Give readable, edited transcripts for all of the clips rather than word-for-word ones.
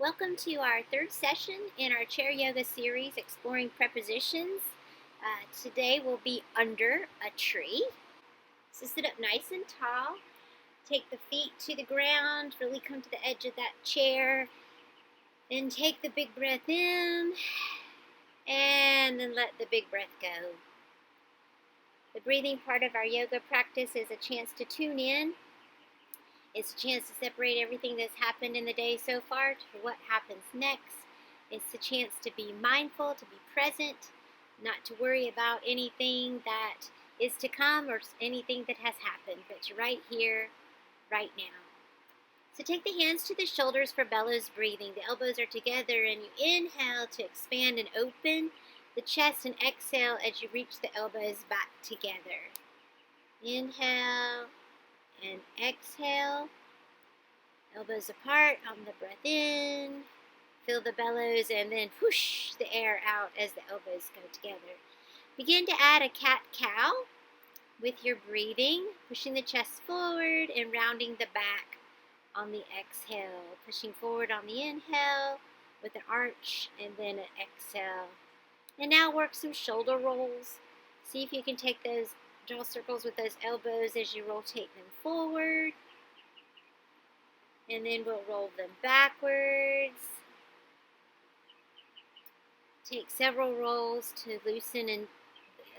Welcome to our third session in our chair yoga series exploring prepositions. Today we'll be under a tree. So sit up nice and tall. Take the feet to the ground. Really come to the edge of that chair. Then take the big breath in. And then let the big breath go. The breathing part of our yoga practice is a chance to tune in. It's a chance to separate everything that's happened in the day so far to what happens next. It's a chance to be mindful, to be present, not to worry about anything that is to come or anything that has happened, but to right here, right now. So take the hands to the shoulders for bellows breathing. The elbows are together and you inhale to expand and open the chest and exhale as you reach the elbows back together. Inhale and exhale. Elbows apart on the breath in. Feel the bellows and then push the air out as the elbows go together. Begin to add a cat-cow with your breathing, pushing the chest forward and rounding the back on the exhale. Pushing forward on the inhale with an arch and then an exhale. And now work some shoulder rolls. See if you can take those, draw circles with those elbows as you rotate them forward. And then we'll roll them backwards. Take several rolls to loosen in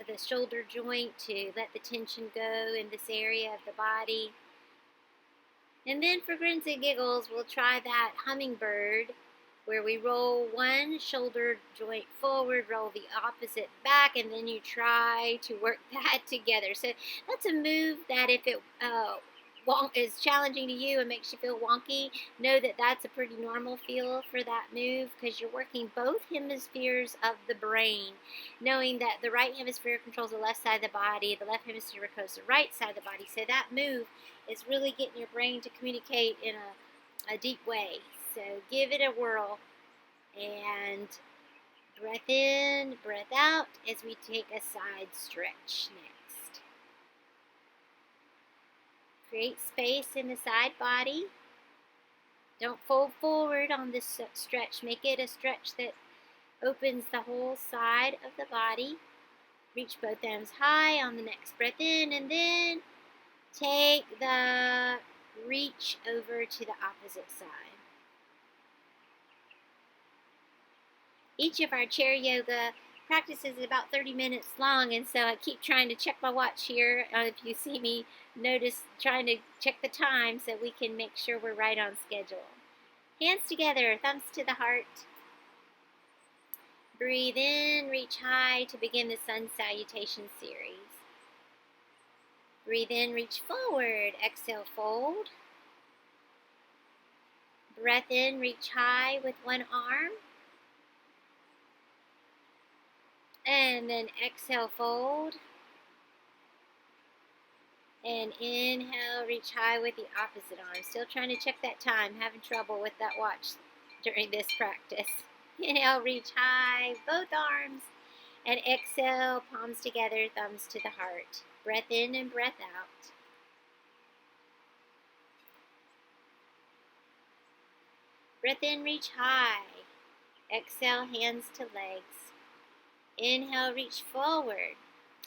the shoulder joint to let the tension go in this area of the body. And then for grins and giggles, we'll try that hummingbird where we roll one shoulder joint forward, roll the opposite back, and then you try to work that together. So that's a move that if it is challenging to you and makes you feel wonky, know that that's a pretty normal feel for that move because you're working both hemispheres of the brain, knowing that the right hemisphere controls the left side of the body, the left hemisphere controls the right side of the body. So that move is really getting your brain to communicate in a deep way. So give it a whirl and breath in, breath out as we take a side stretch next. Create space in the side body. Don't fold forward on this stretch. Make it a stretch that opens the whole side of the body. Reach both arms high on the next breath in, and then take the reach over to the opposite side. Each of our chair yoga practices is about 30 minutes long, and so I keep trying to check my watch here. If you see me, notice trying to check the time so we can make sure we're right on schedule. Hands together, thumbs to the heart. Breathe in, reach high to begin the sun salutation series. Breathe in, reach forward, exhale, fold. Breath in, reach high with one arm. And then exhale, fold. And inhale, reach high with the opposite arm. Still trying to check that time. Having trouble with that watch during this practice. Inhale, reach high, both arms. And exhale, palms together, thumbs to the heart. Breath in and breath out. Breath in, reach high. Exhale, hands to legs. Inhale, reach forward.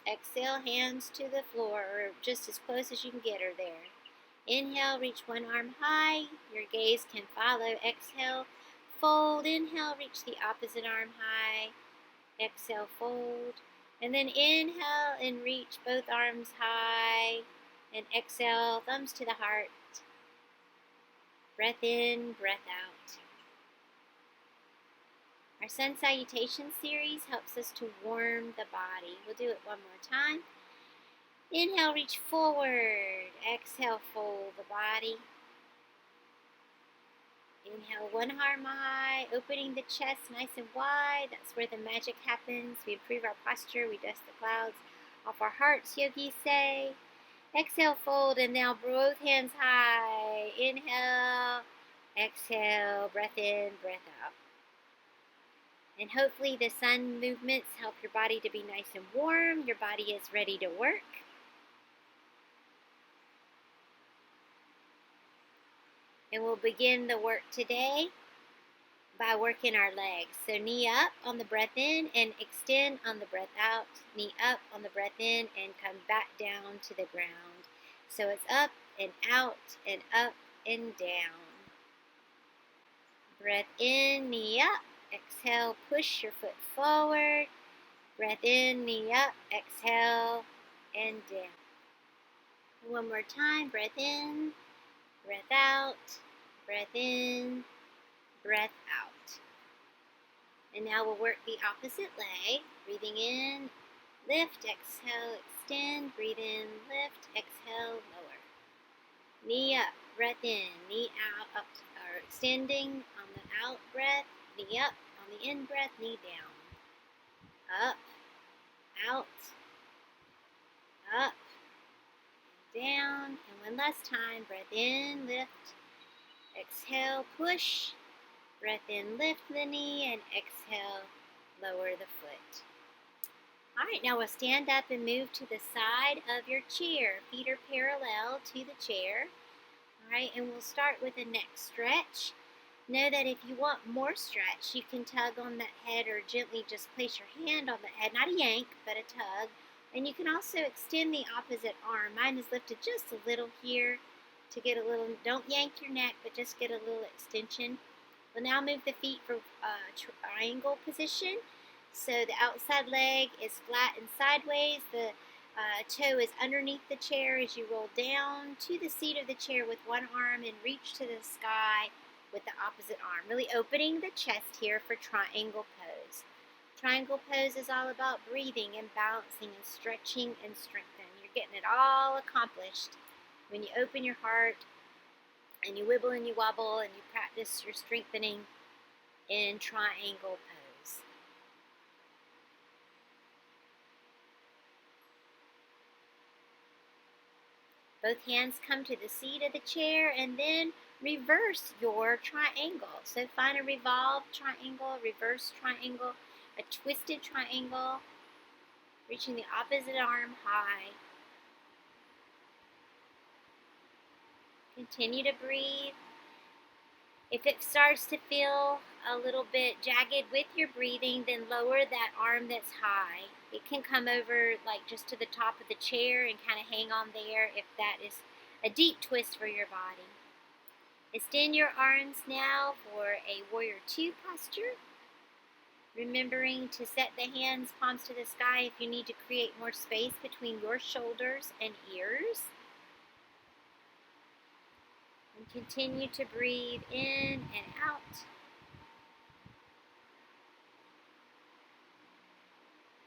Exhale, hands to the floor, or just as close as you can get her there. Inhale, reach one arm high. Your gaze can follow. Exhale, fold. Inhale, reach the opposite arm high. Exhale, fold. And then inhale and reach both arms high. And exhale, thumbs to the heart. Breath in, breath out. Our sun salutation series helps us to warm the body. We'll do it one more time. Inhale, reach forward. Exhale, fold the body. Inhale, one arm high, opening the chest nice and wide. That's where the magic happens. We improve our posture. We dust the clouds off our hearts, yogis say. Exhale, fold, and now both hands high. Inhale, exhale, breath in, breath out. And hopefully the sun movements help your body to be nice and warm. Your body is ready to work. And we'll begin the work today by working our legs. So knee up on the breath in and extend on the breath out. Knee up on the breath in and come back down to the ground. So it's up and out and up and down. Breath in, knee up. Exhale, push your foot forward. Breath in, knee up. Exhale, and down. One more time. Breath in, breath out, breath in, breath out. And now we'll work the opposite leg. Breathing in, lift, exhale, extend. Breathe in, lift, exhale, lower. Knee up, breath in, knee out, up, or extending on the out breath. Knee up on the in breath, knee down. Up, out, up, down. And one last time. Breath in, lift, exhale, push. Breath in, lift the knee, and exhale, lower the foot. All right, now we'll stand up and move to the side of your chair. Feet are parallel to the chair. All right, and we'll start with a neck stretch. Know that if you want more stretch, you can tug on that head or gently just place your hand on the head. Not a yank, but a tug. And you can also extend the opposite arm. Mine is lifted just a little here to get a little, don't yank your neck, but just get a little extension. We'll now move the feet for triangle position. So the outside leg is flat and sideways. The toe is underneath the chair as you roll down to the seat of the chair with one arm and reach to the sky with the opposite arm. Really opening the chest here for triangle pose. Triangle pose is all about breathing and balancing and stretching and strengthening. You're getting it all accomplished when you open your heart and you wibble and you wobble and you practice your strengthening in triangle pose. Both hands come to the seat of the chair and then reverse your triangle. So find a revolved triangle, reverse triangle, a twisted triangle, reaching the opposite arm high. Continue to breathe. If it starts to feel a little bit jagged with your breathing, then lower that arm that's high. It can come over like just to the top of the chair and kind of hang on there if that is a deep twist for your body. Extend your arms now for a warrior two posture. Remembering to set the hands palms to the sky if you need to create more space between your shoulders and ears. And continue to breathe in and out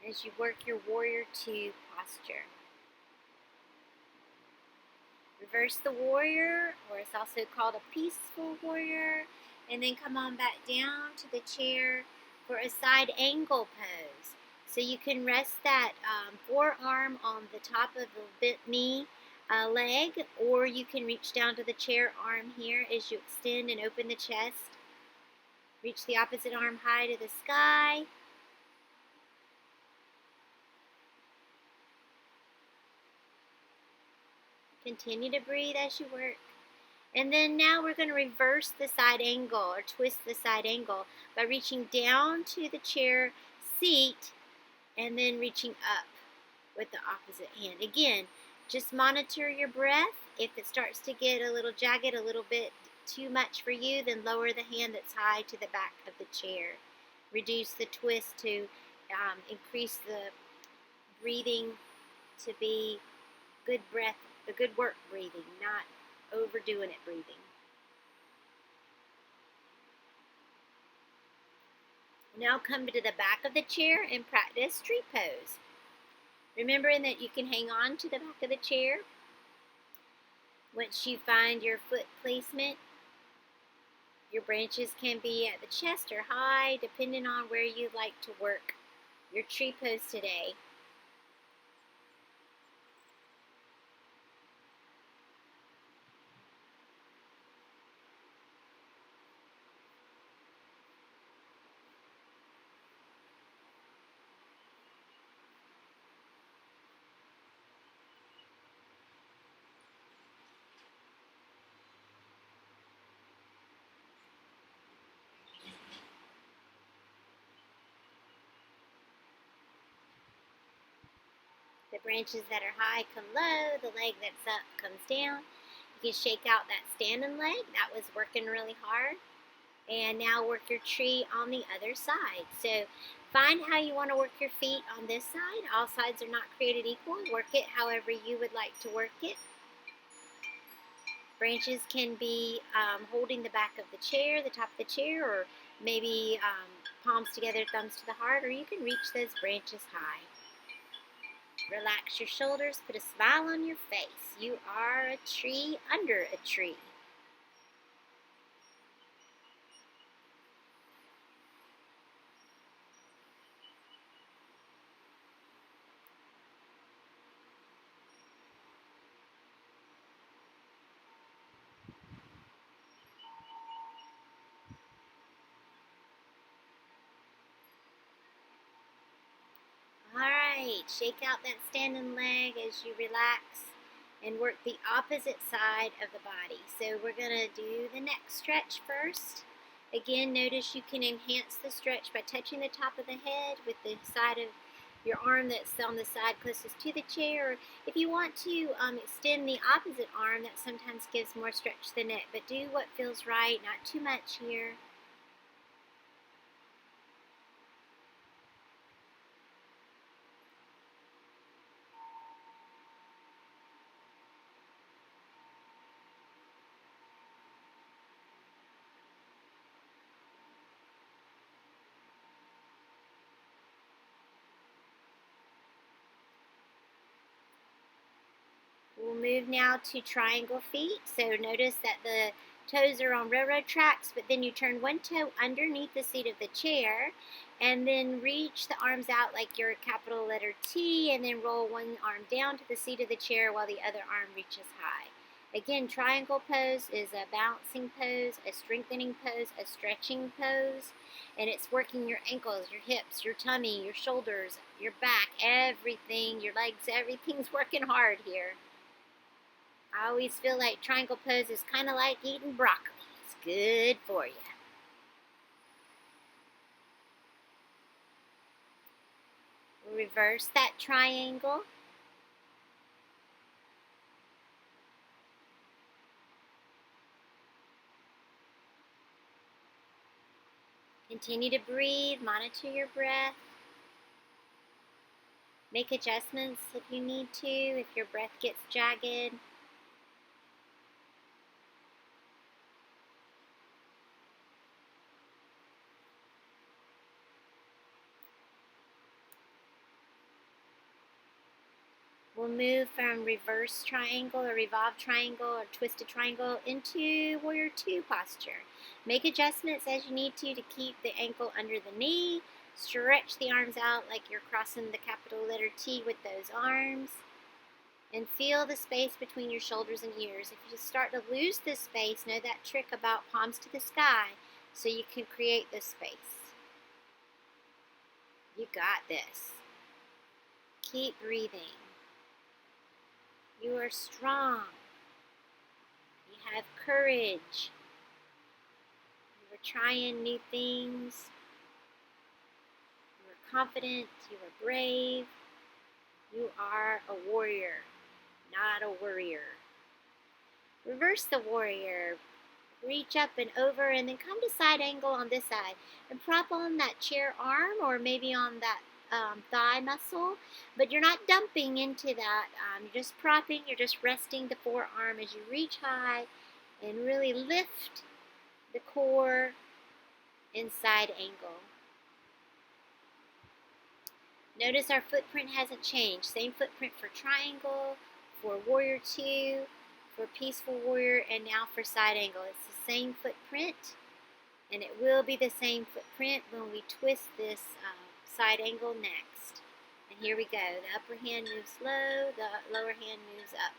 as you work your warrior two posture. Reverse the warrior, or it's also called a peaceful warrior, and then come on back down to the chair for a side angle pose. So you can rest that forearm on the top of the bent knee leg, or you can reach down to the chair arm here as you extend and open the chest. Reach the opposite arm high to the sky. Continue to breathe as you work. And then now we're going to reverse the side angle or twist the side angle by reaching down to the chair seat and then reaching up with the opposite hand. Again, just monitor your breath. If it starts to get a little jagged, a little bit too much for you, then lower the hand that's high to the back of the chair. Reduce the twist to increase the breathing to be good breath, a good work breathing, not overdoing it breathing. Now come to the back of the chair and practice tree pose. Remembering that you can hang on to the back of the chair. Once you find your foot placement, your branches can be at the chest or high, depending on where you like to work your tree pose today. The branches that are high come low, the leg that's up comes down. You can shake out that standing leg. That was working really hard. And now work your tree on the other side. So find how you want to work your feet on this side. All sides are not created equal. Work it however you would like to work it. Branches can be holding the back of the chair, the top of the chair, or maybe palms together, thumbs to the heart, or you can reach those branches high. Relax your shoulders, put a smile on your face. You are a tree under a tree. Alright, shake out that standing leg as you relax and work the opposite side of the body. So we're going to do the neck stretch first. Again, notice you can enhance the stretch by touching the top of the head with the side of your arm that's on the side closest to the chair. Or if you want to extend the opposite arm, that sometimes gives more stretch to the neck. But do what feels right, not too much here. We'll move now to triangle feet. So notice that the toes are on railroad tracks, but then you turn one toe underneath the seat of the chair and then reach the arms out like your capital letter T, and then roll one arm down to the seat of the chair while the other arm reaches high. Again, triangle pose is a balancing pose, a strengthening pose, a stretching pose, and it's working your ankles, your hips, your tummy, your shoulders, your back, everything, your legs, everything's working hard here. I always feel like triangle pose is kind of like eating broccoli. It's good for you. We'll reverse that triangle. Continue to breathe, monitor your breath. Make adjustments if you need to, if your breath gets jagged. We'll move from reverse triangle or revolved triangle or twisted triangle into warrior two posture. Make adjustments as you need to keep the ankle under the knee. Stretch the arms out like you're crossing the capital letter T with those arms. And feel the space between your shoulders and ears. If you start to lose this space, know that trick about palms to the sky so you can create this space. You got this. Keep breathing. You are strong. You have courage. You are trying new things. You are confident. You are brave. You are a warrior, not a worrier. Reverse the warrior. Reach up and over and then come to side angle on this side. And prop on that chair arm or maybe on that thigh muscle, but you're not dumping into that. You're just propping, you're just resting the forearm as you reach high and really lift the core in side angle. Notice our footprint hasn't changed. Same footprint for triangle, for warrior two, for peaceful warrior, and now for side angle. It's the same footprint, and it will be the same footprint when we twist this side angle next. And here we go. The upper hand moves low, the lower hand moves up.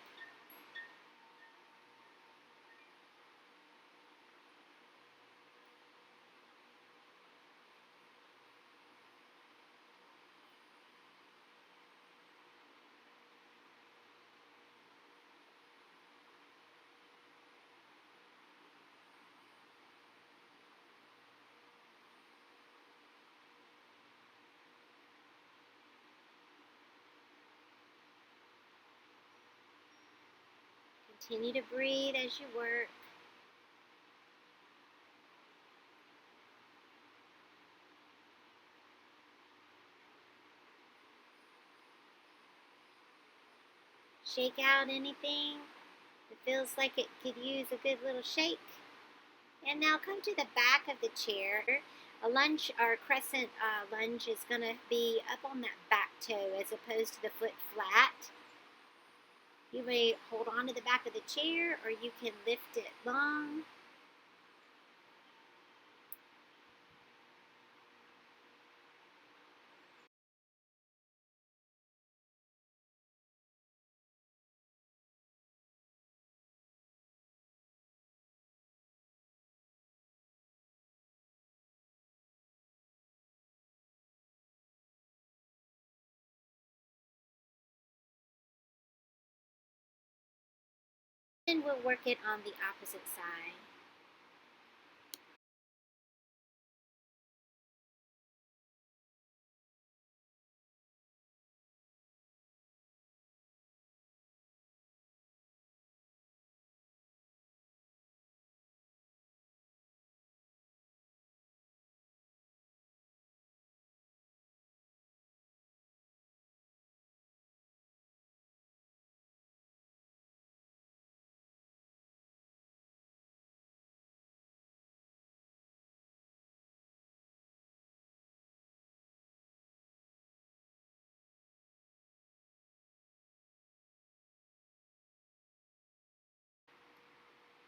Continue to breathe as you work. Shake out anything that feels like it could use a good little shake. And now come to the back of the chair. A lunge or a crescent lunge is going to be up on that back toe as opposed to the foot flat. You may hold on to the back of the chair or you can lift it long. And we'll work it on the opposite side.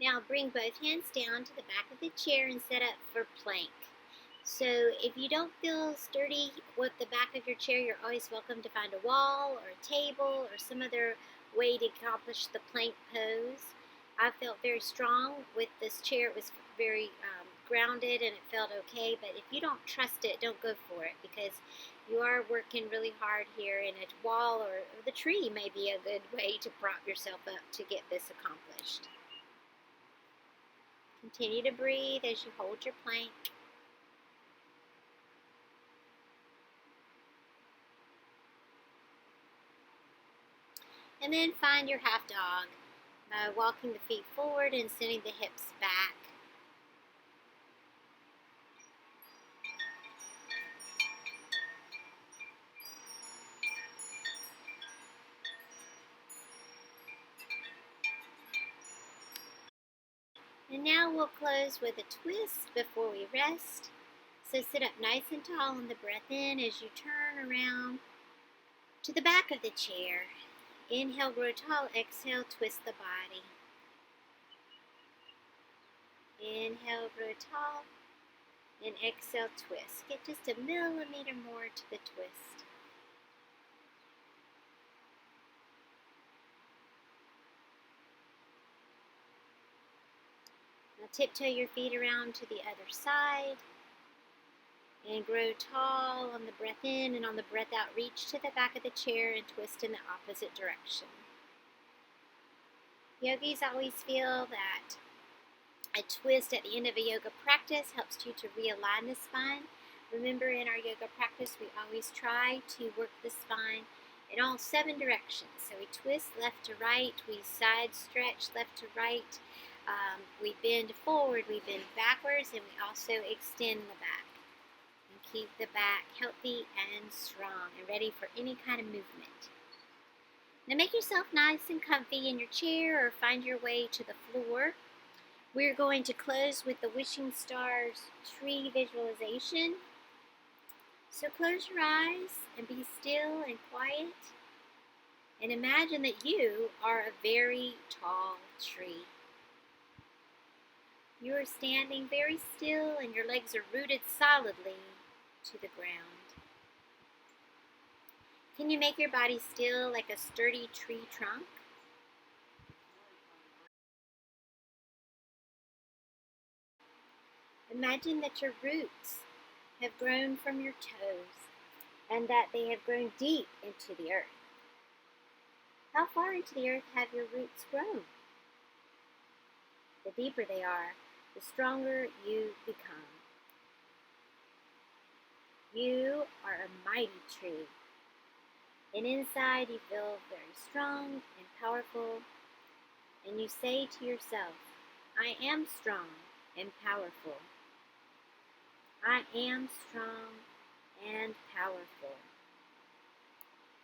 Now bring both hands down to the back of the chair and set up for plank. So if you don't feel sturdy with the back of your chair, you're always welcome to find a wall or a table or some other way to accomplish the plank pose. I felt very strong with this chair. It was very grounded and it felt okay, but if you don't trust it, don't go for it because you are working really hard here, and a wall or the tree may be a good way to prop yourself up to get this accomplished. Continue to breathe as you hold your plank. And then find your half dog by walking the feet forward and sending the hips back. And now we'll close with a twist before we rest. So sit up nice and tall on the breath in as you turn around to the back of the chair. Inhale, grow tall. Exhale, twist the body. Inhale, grow tall. And exhale, twist. Get just a millimeter more to the twist. Now tiptoe your feet around to the other side. And grow tall on the breath in, and on the breath out, reach to the back of the chair and twist in the opposite direction. Yogis always feel that a twist at the end of a yoga practice helps you to realign the spine. Remember, in our yoga practice, we always try to work the spine in all 7 directions. So we twist left to right, we side stretch left to right, we bend forward, we bend backwards, and we also extend the back. Keep the back healthy and strong and ready for any kind of movement. Now make yourself nice and comfy in your chair or find your way to the floor. We're going to close with the Wishing Stars tree visualization. So close your eyes and be still and quiet. And imagine that you are a very tall tree. You are standing very still and your legs are rooted solidly to the ground. Can you make your body still like a sturdy tree trunk? Imagine that your roots have grown from your toes and that they have grown deep into the earth. How far into the earth have your roots grown? The deeper they are, the stronger you become. You are a mighty tree, and inside you feel very strong and powerful, and you say to yourself, I am strong and powerful. I am strong and powerful.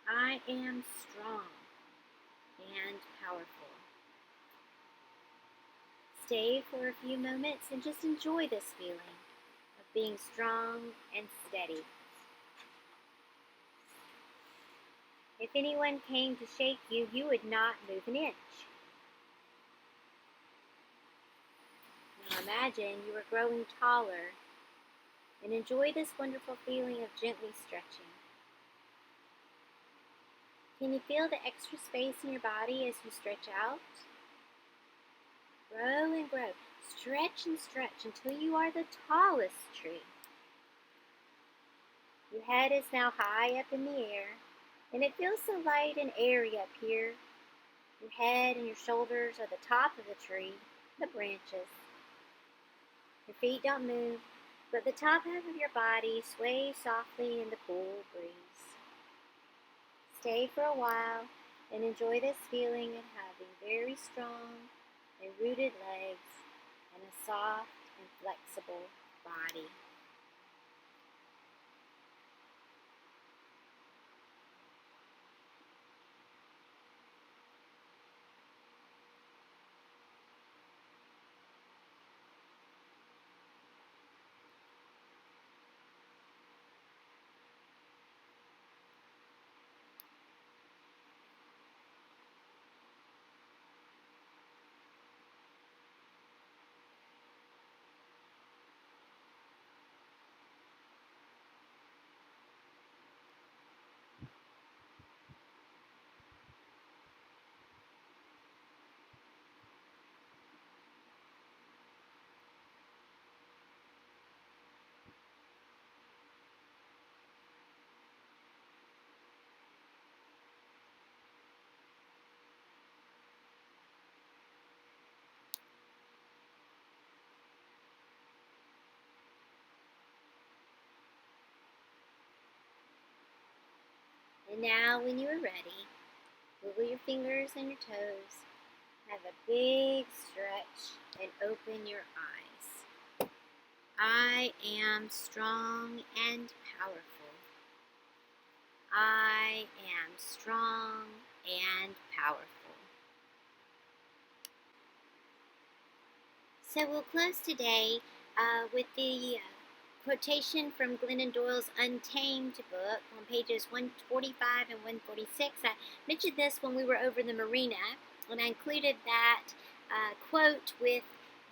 I am strong and powerful. Stay for a few moments and just enjoy this feeling of being strong and steady. If anyone came to shake you, you would not move an inch. Now imagine you are growing taller and enjoy this wonderful feeling of gently stretching. Can you feel the extra space in your body as you stretch out? Grow and grow. Stretch and stretch until you are the tallest tree. Your head is now high up in the air, and it feels so light and airy up here. Your head and your shoulders are the top of the tree, the branches. Your feet don't move, but the top half of your body sways softly in the cool breeze. Stay for a while and enjoy this feeling of having very strong and rooted legs and a soft and flexible body. And now when you are ready, wiggle your fingers and your toes. Have a big stretch and open your eyes. I am strong and powerful. I am strong and powerful. So we'll close today with the quotation from Glennon Doyle's Untamed book on pages 145 and 146. I mentioned this when we were over the marina, and I included that quote with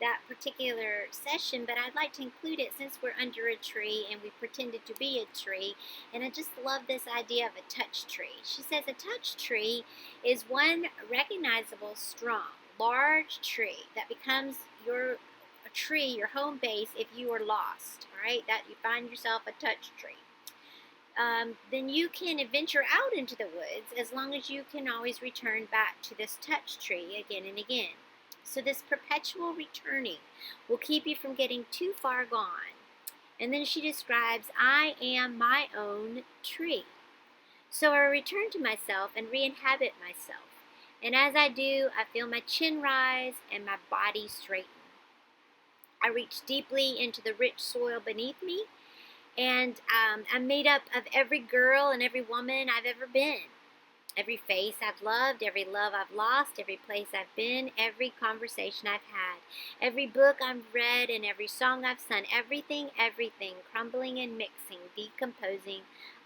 that particular session, but I'd like to include it since we're under a tree and we pretended to be a tree, and I just love this idea of a touch tree. She says a touch tree is one recognizable, strong, large tree that becomes your tree, your home base, if you are lost, all right, that you find yourself a touch tree. Then you can venture out into the woods as long as you can always return back to this touch tree again and again. So this perpetual returning will keep you from getting too far gone. And then she describes, I am my own tree. So I return to myself and re-inhabit myself. And as I do, I feel my chin rise and my body straighten. I reach deeply into the rich soil beneath me, and I'm made up of every girl and every woman I've ever been. Every face I've loved, every love I've lost, every place I've been, every conversation I've had, every book I've read, and every song I've sung, everything, crumbling and mixing, decomposing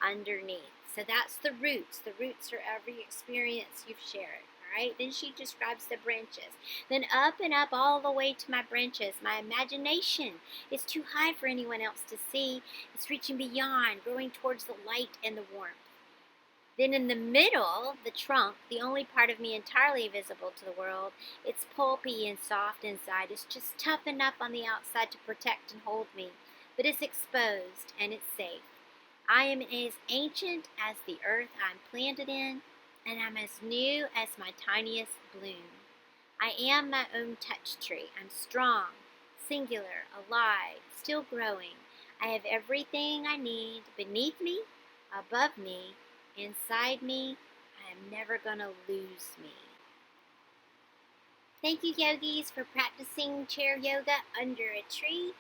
underneath. So that's the roots. The roots are every experience you've shared. Right? Then she describes the branches. Then up and up all the way to my branches. My imagination is too high for anyone else to see. It's reaching beyond, growing towards the light and the warmth. Then in the middle, the trunk, the only part of me entirely visible to the world, it's pulpy and soft inside. It's just tough enough on the outside to protect and hold me. But it's exposed and it's safe. I am as ancient as the earth I'm planted in, and I'm as new as my tiniest bloom. I am my own touch tree. I'm strong, singular, alive, still growing. I have everything I need beneath me, above me, inside me. I am never going to lose me. Thank you, yogis, for practicing chair yoga under a tree.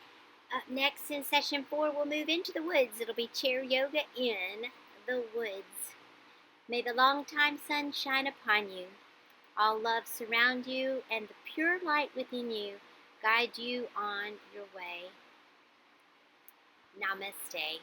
Up next in session 4, we'll move into the woods. It'll be chair yoga in the woods. May the long-time sun shine upon you. All love surround you, and the pure light within you guide you on your way. Namaste.